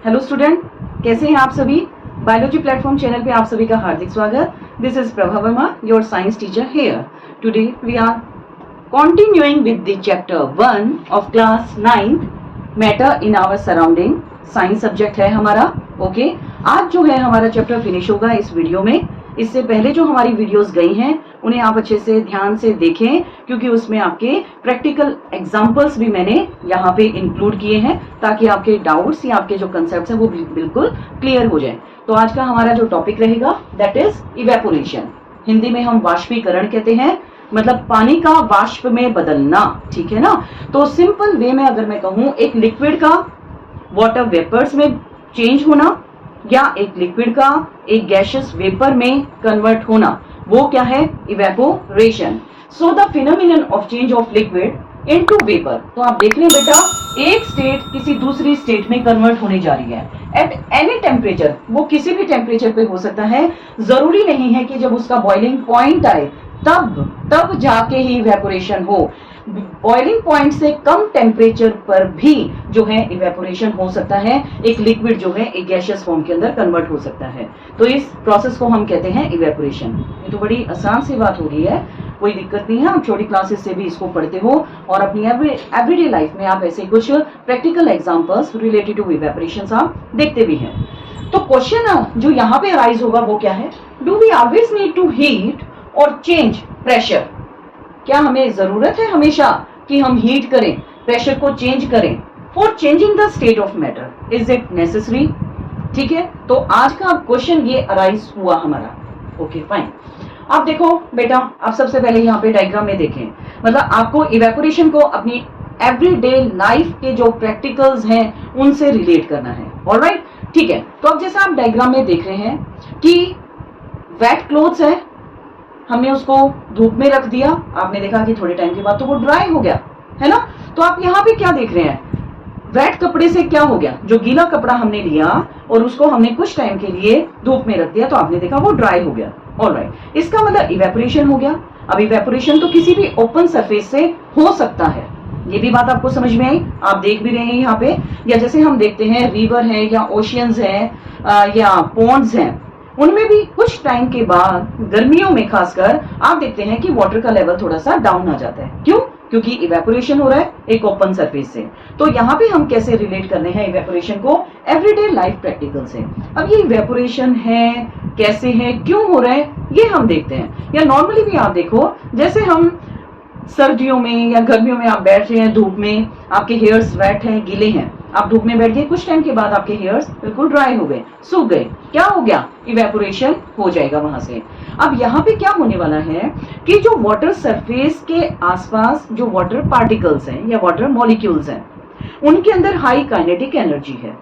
Hello student, कैसे हैं आप सभी। बायोलॉजी प्लेटफॉर्म चैनल पे आप सभी का हार्दिक स्वागत। This is Prabha Verma, your science teacher here. Today we are continuing with the chapter 1 of class 9th matter in our surrounding. Science subject है हमारा। ओके, आज जो है हमारा चैप्टर फिनिश होगा इस वीडियो में। इससे पहले जो हमारी वीडियोस गई हैं उन्हें आप अच्छे से ध्यान से देखें, क्योंकि उसमें आपके प्रैक्टिकल एग्जांपल्स भी मैंने यहाँ पे इंक्लूड किए हैं, ताकि आपके डाउट्स या आपके जो कंसेप्ट्स हैं वो बिल्कुल क्लियर हो जाए। तो आज का हमारा जो टॉपिक रहेगा दैट इज इवेपोरेशन। हिंदी में हम वाष्पीकरण कहते हैं, मतलब पानी का वाष्प में बदलना, ठीक है ना। तो सिंपल वे में अगर मैं कहूँ, एक लिक्विड का वाटर वेपर्स में चेंज होना या एक लिक्विड का एक गैसियस वेपर में कन्वर्ट होना, वो क्या है, evaporation. So the phenomenon of change of liquid into vapour. तो आप देख लें बेटा, एक स्टेट किसी दूसरी स्टेट में कन्वर्ट होने जा रही है एट एनी टेम्परेचर। वो किसी भी टेम्परेचर पे हो सकता है, जरूरी नहीं है कि जब उसका बॉइलिंग पॉइंट आए तब जाके ही इवेपोरेशन हो। बॉइलिंग पॉइंट से कम टेम्परेचर पर भी जो है इवेपोरेशन हो सकता है। एक लिक्विड जो है एक गैसियस फॉर्म के अंदर कन्वर्ट हो सकता है। तो इस प्रोसेस को हम कहते हैं इवेपोरेशन। ये तो बड़ी आसान सी बात हो रही है, कोई दिक्कत नहीं है। आप छोटी क्लासेस से भी इसको पढ़ते हो और अपनी एवरीडे लाइफ में आप ऐसे कुछ practical examples related to evaporation आप देखते भी हैं। तो क्वेश्चन जो यहाँ पे अराइज होगा वो क्या है, do we always need to heat और चेंज प्रेशर। क्या हमें जरूरत है हमेशा कि हम हीट करें, प्रेशर को चेंज करें for changing the state of matter, is it necessary. ठीक है, तो आज का क्वेश्चन ये अराइज हुआ हमारा। Okay fine. आप देखो बेटा, आप सबसे पहले यहाँ पे डायग्राम में देखें, मतलब आपको इवेपोरेशन को अपनी एवरीडे लाइफ के जो प्रैक्टिकल्स हैं उनसे रिलेट करना है। ऑलराइट, ठीक है। तो अब जैसा आप डायग्राम में देख रहे हैं कि वेट क्लोथ्स है, हमने उसको धूप में रख दिया, आपने देखा कि थोड़े टाइम के बाद तो वो ड्राई हो गया, है ना। तो आप यहाँ पे क्या देख रहे हैं, वेट कपड़े से क्या हो गया, जो गीला कपड़ा हमने लिया और उसको हमने कुछ टाइम के लिए धूप में रख दिया, तो आपने देखा वो ड्राई हो गया। ऑलराइट, इसका मतलब इवेपोरेशन हो गया। अब इवेपोरेशन तो किसी भी ओपन सरफेस से हो सकता है, ये भी बात आपको समझ में आई। आप देख भी रहे हैं यहाँ पे, या जैसे हम देखते हैं रिवर है या ओशियंस है या पॉन्ड्स हैं, उनमें भी कुछ टाइम के बाद गर्मियों में खासकर आप देखते हैं कि वाटर का लेवल थोड़ा सा डाउन आ जाता है। क्यों? क्योंकि इवेपोरेशन हो रहा है एक ओपन सरफेस से। तो यहाँ पे हम कैसे रिलेट करने हैं इवेपोरेशन को एवरीडे लाइफ प्रैक्टिकल से। अब ये इवेपोरेशन है, कैसे है, क्यों हो रहा है, ये हम देखते हैं। या नॉर्मली भी आप देखो, जैसे हम सर्दियों में या गर्मियों में आप बैठ रहे हैं धूप में, आपके हेयर्स वेट हैं, गीले हैं, आप धूप में बैठ गए, कुछ टाइम के बाद आपके हेयर्स बिल्कुल ड्राई हो गए, सूख गए, क्या हो गया, इवेपोरेशन हो जाएगा वहां से। अब यहाँ पे क्या होने वाला है कि जो वाटर सरफेस के आसपास जो वाटर पार्टिकल्स हैं या वाटर मॉलिक्यूल्स हैं, उनके अंदर हाई काइनेटिक एनर्जी है।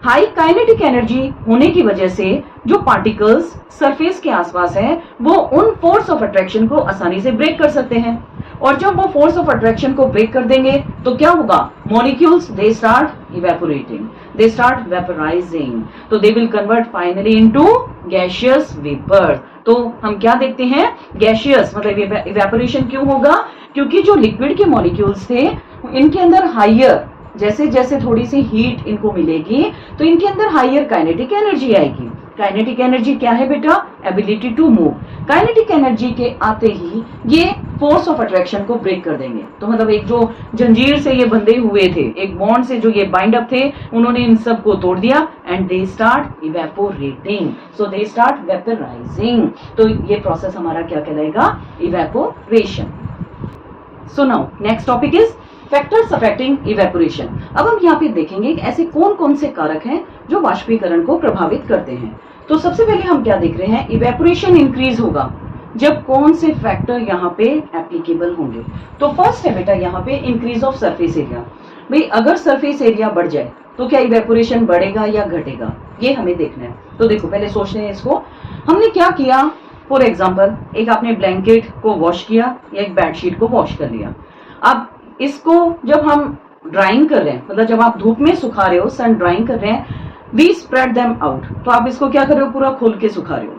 हाई काइनेटिक एनर्जी होने की वजह से जो पार्टिकल्स सरफेस के आसपास हैं, वो उन फोर्स ऑफ अट्रैक्शन को आसानी से ब्रेक कर सकते हैं। और जब वो फोर्स ऑफ अट्रैक्शन को ब्रेक कर देंगे तो क्या होगा, molecules they start evaporating, they start vaporising, तो they will convert finally into gaseous vapour. तो हम क्या देखते हैं, गैसियस मतलब इवेपोरेशन क्यों होगा, क्योंकि जो लिक्विड के मॉलिक्यूल्स थे इनके अंदर हाइयर, जैसे जैसे थोड़ी सी हीट इनको मिलेगी तो इनके अंदर हाइयर काइनेटिक एनर्जी आएगी। काइनेटिक एनर्जी क्या है बेटा, ability to move. Kinetic energy के आते ही ये फोर्स ऑफ अट्रैक्शन को ब्रेक कर देंगे। तो मतलब एक जो जंजीर से ये बंधे हुए थे, एक बॉन्ड से जो ये बाइंड अप थे, उन्होंने इन सब को तोड़ दिया and they start evaporating, so they start vaporising. तो ये प्रोसेस हमारा क्या कहलाएगा, evaporation. So now next topic is factors affecting evaporation. अब हम यहाँ पे देखेंगे कि ऐसे कौन कौन से कारक हैं जो वाष्पीकरण को प्रभावित करते हैं। तो सबसे पहले हम क्या देख रहे हैं, इवेपोरेशन इंक्रीज होगा जब कौन से फैक्टर यहाँ पे एप्लीकेबल होंगे। तो फर्स्ट है बेटा यहाँ पे इंक्रीज ऑफ सरफेस एरिया। भाई अगर सरफेस एरिया बढ़ जाए तो क्या इवेपोरेशन बढ़ेगा या घटेगा, ये हमें देखना है। तो देखो पहले सोचते हैं इसको, हमने क्या किया, फॉर एग्जाम्पल एक आपने ब्लैंकेट को वॉश किया या एक बेडशीट को वॉश कर लिया। अब इसको जब हम ड्राइंग कर रहे हैं, मतलब जब आप धूप में सुखा रहे हो, सन ड्राइंग कर रहे हैं, वी स्प्रेड देम आउट, तो आप इसको क्या कर रहे हो, पूरा खोल के सुखा रहे हो।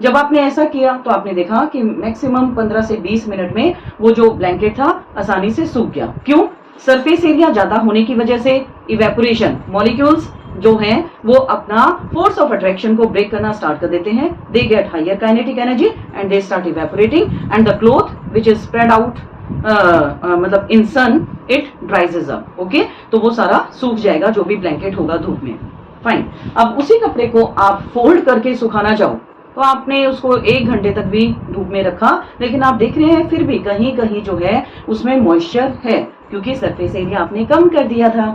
जब आपने ऐसा किया तो आपने देखा कि मैक्सिमम 15 से 20 मिनट में वो जो ब्लैंकेट था आसानी से सूख गया। क्यों? सरफेस एरिया ज्यादा होने की वजह से इवेपोरेशन, मॉलिक्यूल्स जो हैं वो अपना फोर्स ऑफ अट्रैक्शन को ब्रेक करना स्टार्ट कर देते हैं. They get higher kinetic energy and they start evaporating and the cloth which is spread out मतलब in sun it dries up. Okay, तो वो सारा सूख जाएगा जो भी ब्लैंकेट होगा धूप में. फाइन. अब उसी कपड़े को आप फोल्ड करके सुखाना चाहो तो आपने उसको 1 घंटे तक भी धूप में रखा, लेकिन आप देख रहे हैं फिर भी कहीं कहीं जो है उसमें मॉइस्चर है क्योंकि सरफेस एरिया आपने कम कर दिया था.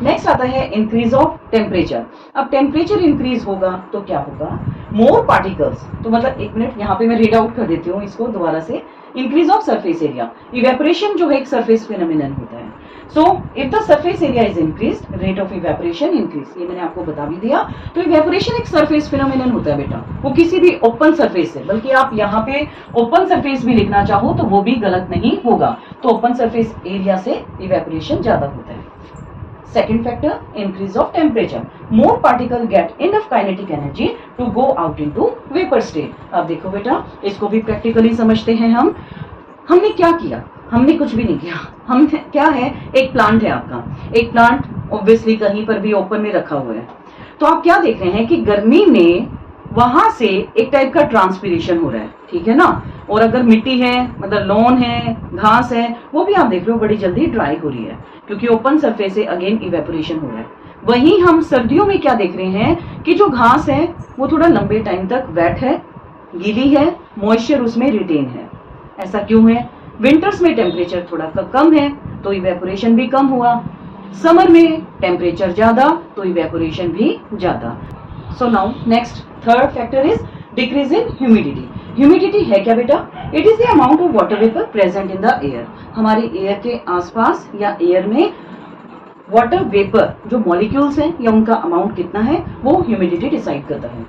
नेक्स्ट आता है इंक्रीज ऑफ टेम्परेचर. अब टेम्परेचर इंक्रीज होगा तो क्या होगा, मोर पार्टिकल्स. तो मतलब 1 मिनट यहाँ पे मैं रीड आउट कर देती हूँ इसको दोबारा से. Increase of surface area. Evaporation जो है एक सरफेस फिनोमिनन होता है. So if the surface area is increased, rate of evaporation increase. ये मैंने आपको बता भी दिया. तो इवेपोरेशन एक सरफेस फिनोमिनन होता है बेटा, वो किसी भी ओपन सरफेस से, बल्कि आप यहाँ पे ओपन सरफेस भी लिखना चाहो तो वो भी गलत नहीं होगा. तो ओपन सरफेस एरिया से इवेपोरेशन ज्यादा होता है. Second factor, increase of temperature. More particle get enough kinetic energy to go out into vapor state. अब देखो बेटा, इसको भी प्रैक्टिकली समझते हैं हम. हमने क्या किया? हमने कुछ भी नहीं किया. हम क्या है, एक प्लांट है आपका. एक प्लांट ऑब्वियसली कहीं पर भी ओपन में रखा हुआ है. तो आप क्या देख रहे हैं कि गर्मी में वहां से एक टाइप का ट्रांसपीरेशन हो रहा है, ठीक है ना. और अगर मिट्टी है, मतलब लॉन है, घास है, वो भी आप देख रहे हो बड़ी जल्दी ड्राई हो रही है क्योंकि ओपन सरफेस से अगेन इवेपोरेशन हो रहा है. वहीं हम सर्दियों में क्या देख रहे हैं कि जो घास है वो थोड़ा लंबे टाइम तक वेट है, गीली है, मॉइस्चर उसमें रिटेन है. ऐसा क्यों है? विंटर्स में टेम्परेचर थोड़ा कम है तो इवेपोरेशन भी कम हुआ. समर में टेम्परेचर ज्यादा तो इवेपोरेशन भी ज्यादा. So now next third factor is decrease in humidity. Humidity है क्या बेटा? It is the amount of water vapour present in the air. हमारे एयर के आसपास या एयर में वाटर वेपर जो मॉलिक्यूल्स हैं या उनका अमाउंट कितना है वो ह्यूमिडिटी डिसाइड करता है.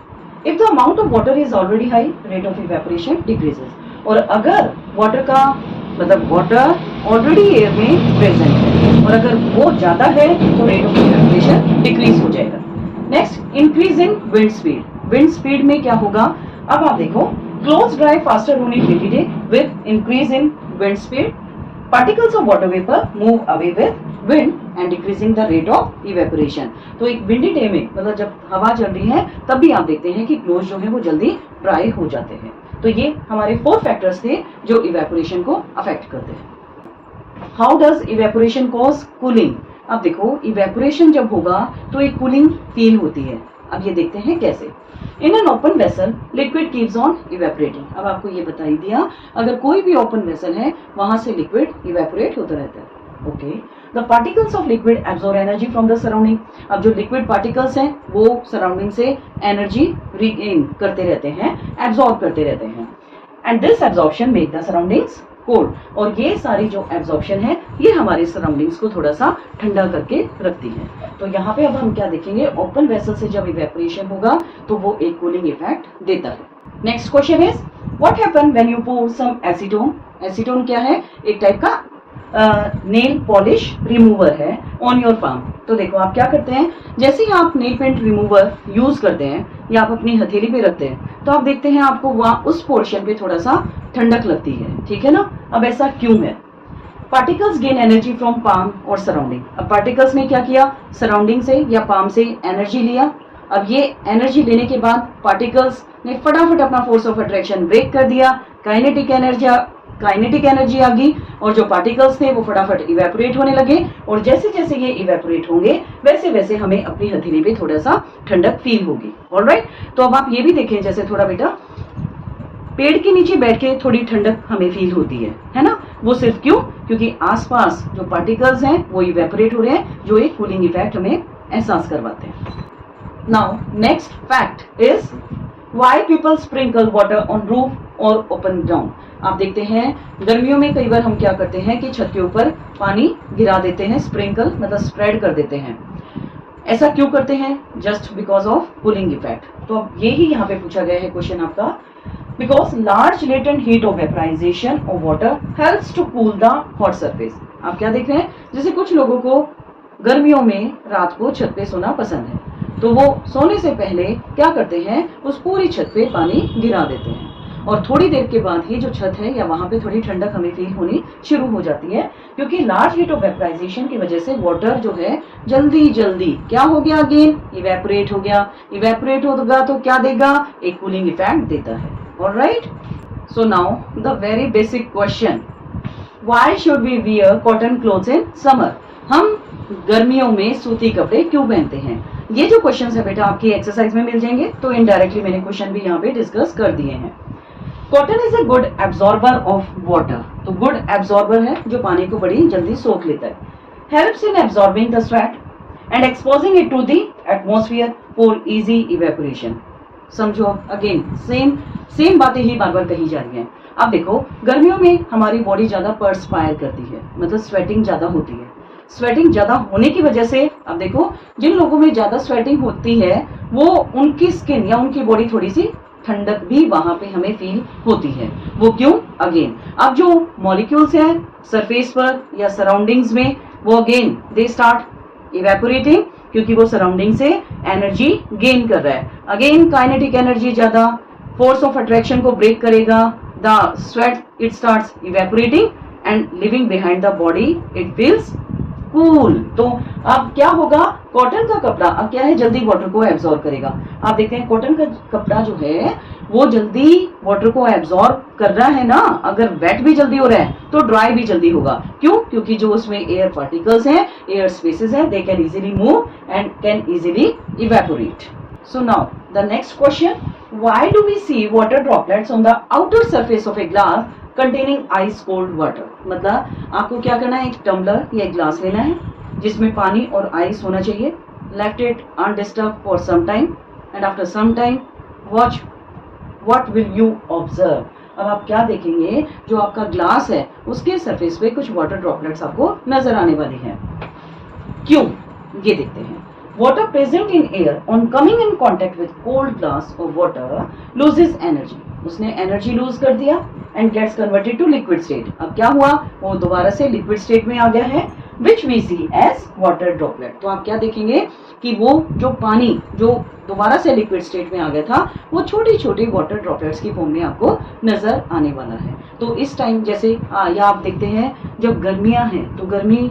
If the amount of water is already high, rate of evaporation decreases. और अगर वाटर का मतलब वाटर ऑलरेडी एयर में प्रेजेंट है और अगर वो ज्यादा है तो रेट ऑफ इवेपोरेशन डिक्रीज हो जाएगा. Next, increase in wind speed. Wind speed में क्या होगा? अब आप देखो, clothes dry faster on a windy day with increase in wind speed. Particles of water vapor move away with wind and decreasing the rate of evaporation. तो एक windy day में मतलब जब हवा चल रही है तब भी आप देखते हैं कि क्लोथ जो है वो जल्दी ड्राई हो जाते हैं. तो ये हमारे 4 फैक्टर्स थे जो इवेपोरेशन को अफेक्ट करते हैं. How does evaporation cause cooling? अब देखो, इवेपोरेशन जब होगा तो एक कूलिंग फील होती है. अब ये देखते हैं कैसे. In an open vessel liquid keeps on evaporating. अब आपको ये बता ही दिया, अगर कोई भी ओपन वेसल है वहां से लिक्विड इवेपोरेट होता रहता है. Okay, the particles of liquid absorb energy from the surrounding. अब जो लिक्विड पार्टिकल्स हैं वो सराउंडिंग से एनर्जी रीगेन करते रहते हैं, एब्जॉर्ब करते रहते हैं. And this absorption make the surroundings cold. और ये सारी जो एब्जॉर्प्शन है ये हमारे सराउंडिंग्स को थोड़ा सा ठंडा करके रखती है. तो यहाँ पे अब हम क्या देखेंगे, ओपन वेसल से जब इवेपोरेशन होगा तो वो एक कूलिंग इफेक्ट देता है. Next question is what happen when you pour some acetone. Acetone क्या है? एक टाइप का नेल पॉलिश रिमूवर है ऑन योर पाम. तो देखो आप क्या करते हैं, जैसे ही आप नेल पेंट रिमूवर यूज करते हैं या आप अपनी हथेली पे रखते हैं तो आप देखते हैं आपको वहां उस पोर्शन पे थोड़ा सा ठंडक लगती है, ठीक है ना. अब ऐसा क्यों है? Particles gain energy from palm और सराउंडिंग. अब पार्टिकल्स ने क्या किया, सराउंडिंग से या पाम से एनर्जी लिया. अब ये एनर्जी लेने के बाद पार्टिकल्स ने फटाफट अपना फोर्स ऑफ अट्रैक्शन ब्रेक कर दिया. काइनेटिक एनर्जी आ गई और जो पार्टिकल्स थे वो फटाफट इवेपोरेट होने लगे. और जैसे जैसे ये इवेपोरेट होंगे वैसे वैसे हमें अपनी हथेली पे थोड़ा सा ठंडक फील होगी. ऑलराइट, तो अब आप ये भी देखें, जैसे थोड़ा बेटा पेड़ के नीचे बैठ के थोड़ी ठंडक हमें फील होती है ना. वो सिर्फ क्यों? क्योंकि आसपास जो पार्टिकल्स हैं वो इवेपोरेट हो रहे हैं जो एक कूलिंग इफेक्ट हमें एहसास करवाते हैं. Now next fact is why people sprinkle water on roof और ओपन ग्राउंड. आप देखते हैं गर्मियों में कई बार हम क्या करते हैं कि छत के ऊपर पानी गिरा देते हैं, स्प्रिंकल मतलब स्प्रेड कर देते हैं. ऐसा क्यों करते हैं? Just because of cooling effect. तो अब यही यहाँ पे पूछा गया है क्वेश्चन आपका, because large latent heat of vaporisation of water helps to cool the hot surface. आप क्या देख रहे हैं, जैसे कुछ लोगों को गर्मियों में रात को छत पे सोना पसंद है तो वो सोने से पहले क्या करते हैं, उस पूरी छत पे पानी गिरा देते हैं और थोड़ी देर के बाद ही जो छत है या वहां पे थोड़ी ठंडक हमें फील होनी शुरू हो जाती है, क्योंकि लार्ज हीट ऑफ वेपराइजेशन की वजह से वाटर जो है जल्दी जल्दी क्या हो गया, अगेन इवेपोरेट हो गया। इवेपोरेट होगा तो क्या देगा, एक कूलिंग इफेक्ट देता है। Alright, so now the very basic question, why should we wear cotton clothes in summer? हम गर्मियों में सूती कपड़े क्यों पहनते हैं? ये जो क्वेश्चन है बेटा आपकी एक्सरसाइज में मिल जाएंगे, तो इनडायरेक्टली मैंने क्वेश्चन भी यहाँ पे डिस्कस कर दिए हैं। Cotton is a good absorber of water, तो गुड एब्जॉर्बर है जो पानी को बड़ी जल्दी सोख लेता है। Helps in absorbing the sweat and exposing it to the atmosphere for easy evaporation. समझो, अगेन सेम बातें ही बार बार कही जा रही हैं। अब देखो, गर्मियों में हमारी बॉडी ज्यादा पर्सपायर करती है, मतलब स्वेटिंग ज्यादा होती है। स्वेटिंग ज्यादा होने की वजह से अब देखो, जिन लोगों में ज्यादा स्वेटिंग होती है वो उनकी स्किन या उनकी बॉडी थोड़ी सी ठंडक भी वहां पे हमें फील होती है। वो क्यों? अगेन अब जो मॉलिक्यूल्स हैं सरफेस पर या सराउंडिंग्स में, वो अगेन दे स्टार्ट इवेपोरेटिंग, क्योंकि वो सराउंडिंग से एनर्जी गेन कर रहा है। अगेन काइनेटिक एनर्जी ज्यादा, फोर्स ऑफ अट्रैक्शन को ब्रेक करेगा, the sweat it starts evaporating and living behind the body it feels cool. तो अब क्या होगा, कॉटन का कपड़ा अब क्या है, जल्दी वाटर को एब्जॉर्ब करेगा। आप देखते हैं कॉटन का कपड़ा जो है वो जल्दी वाटर को एब्जॉर्ब कर रहा है ना। अगर वेट भी जल्दी हो रहा है तो ड्राई भी जल्दी होगा। क्यों? क्योंकि जो उसमें एयर पार्टिकल्स हैं, एयर स्पेसेस हैं, they can easily move and can easily evaporate. So now the next question, why do we see water droplets on the outer surface of a glass containing ice cold water? मतलब आपको क्या करना है, एक tumbler या एक glass लेना है जिसमें पानी और आइस होना चाहिए। Left it undisturbed for some time and after some time watch what will you observe? अब आप क्या देखेंगे, जो आपका ग्लास है उसके सरफेस पे कुछ वाटर ड्रॉपलेट्स आपको नजर आने वाली हैं। क्यों? ये देखते हैं। Water present in air on coming in contact with cold glass of water loses energy. उसने एनर्जी लूज कर दिया and gets converted to liquid state. अब क्या हुआ, वो दोबारा से लिक्विड स्टेट में आ गया है, which we see as water droplet. तो आप क्या देखेंगे कि वो जो पानी जो दोबारा से लिक्विड स्टेट में आ गया था, वो छोटी छोटी वाटर ड्रॉपलेट्स की फॉर्म में आपको नजर आने वाला है। तो इस टाइम जैसे या आप देखते हैं जब गर्मियां हैं तो गर्मी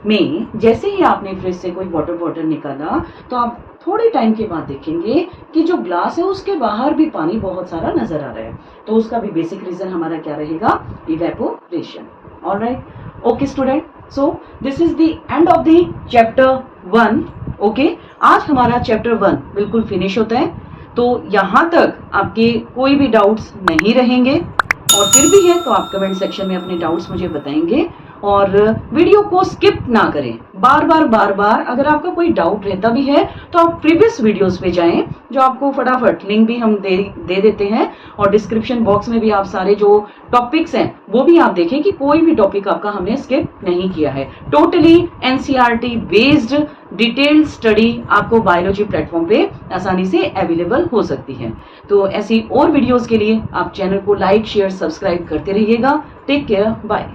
में जैसे ही आपने फ्रिज से कोई वाटर बॉटल निकाला तो आप थोड़े टाइम के बाद देखेंगे कि जो ग्लास है उसके बाहर भी पानी बहुत सारा नजर आ रहा है। तो उसका भी बेसिक रीजन हमारा क्या रहेगा, evaporation. Alright, okay student, so this is the end of the chapter 1। Okay, आज हमारा चैप्टर 1 बिल्कुल फिनिश होता है। तो यहाँ तक आपके कोई भी डाउट्स नहीं रहेंगे, और फिर भी है तो आप कमेंट सेक्शन में अपने डाउट्स मुझे बताएंगे। और वीडियो को स्किप ना करें, बार बार अगर आपका कोई डाउट रहता भी है तो आप प्रीवियस वीडियोस पे जाएं, जो आपको फटाफट लिंक भी हम दे देते हैं, और डिस्क्रिप्शन बॉक्स में भी आप सारे जो टॉपिक्स हैं वो भी आप देखें कि कोई भी टॉपिक आपका हमने स्किप नहीं किया है। Totally NCERT based detailed study आपको बायोलॉजी प्लेटफॉर्म पे आसानी से अवेलेबल हो सकती है। तो ऐसी और वीडियोस के लिए आप चैनल को लाइक शेयर सब्सक्राइब करते रहिएगा। Take care, bye.